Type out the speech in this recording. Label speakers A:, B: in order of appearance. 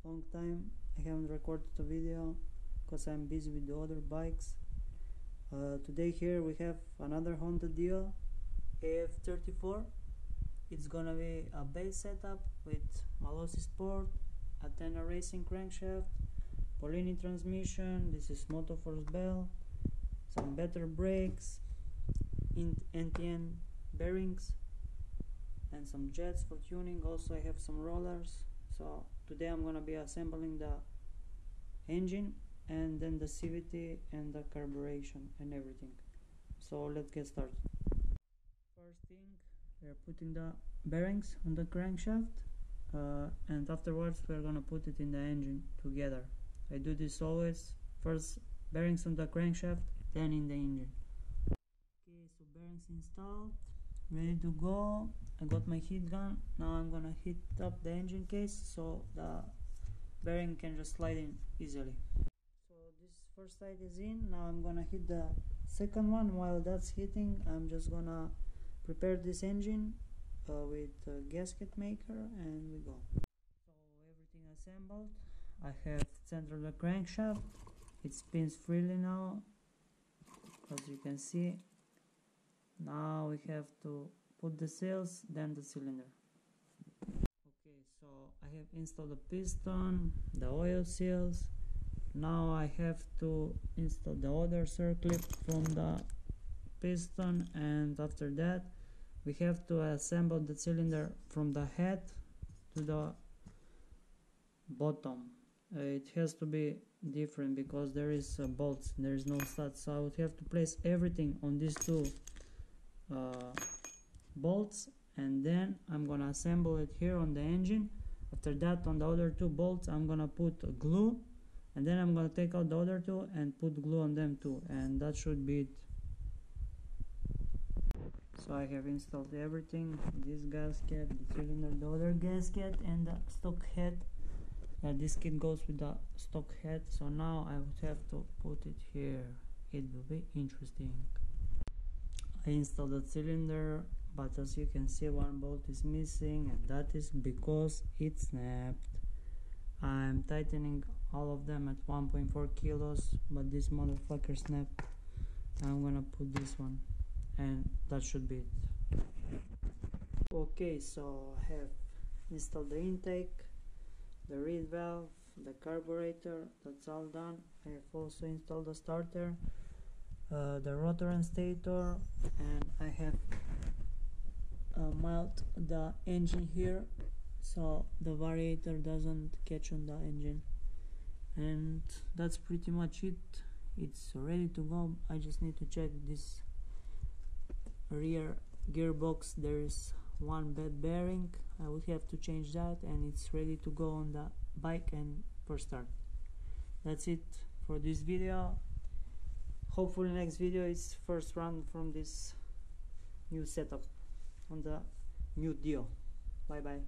A: long time I haven't recorded a video because I'm busy with the other bikes. Today here we have another Honda Dio AF34. It's gonna be a base setup with Malossi Sport, Athena Racing crankshaft, Polini transmission, this is Motoforce bell, some better brakes, NTN bearings, and some jets for tuning. Also I have some rollers. So today I'm gonna be assembling the engine and then the CVT and the carburation and everything. So let's get started. First thing, we're putting the bearings on the crankshaft and afterwards we're gonna put it in the engine together. I do this always, first bearings on the crankshaft, then in the engine. Okay, so bearings installed, ready to go. I got my heat gun. Now I'm gonna heat up the engine case so the bearing can just slide in easily. So this first side is in. Now I'm gonna hit the second one. While that's heating, I'm just gonna prepare this engine with a gasket maker, and we go. So everything assembled. I have centered the crankshaft. It spins freely now, as you can see. Now we have to put the seals, then the cylinder. Okay, so I have installed the piston, the oil seals. Now I have to install the other circlip from the piston, and after that we have to assemble the cylinder from the head to the bottom. It has to be different because there is bolts, there is no studs, so I would have to place everything on these two bolts, and then I'm gonna assemble it here on the engine. After that, on the other two bolts I'm gonna put glue, and then I'm gonna take out the other two and put glue on them too, and that should be it. So I have installed everything, this gasket, the cylinder, the other gasket, and the stock head. This kit goes with the stock head, so now I would have to put it here. It will be interesting. I installed the cylinder, but as you can see, one bolt is missing, and that is because it snapped. I'm tightening all of them at 1.4 kilos, but this motherfucker snapped. I'm gonna put this one, and that should be it. Okay, so I have installed the intake, the reed valve, the carburetor, that's all done. I have also installed the starter, the rotor and stator, and I have mounted the engine here so the variator doesn't catch on the engine, and that's pretty much it. It's ready to go. I just need to check this rear gearbox. There is one bad bearing. I would have to change that, and it's ready to go on the bike and for start. That's it for this video. Hopefully next video is first run from this new setup on the new Dio. Bye bye.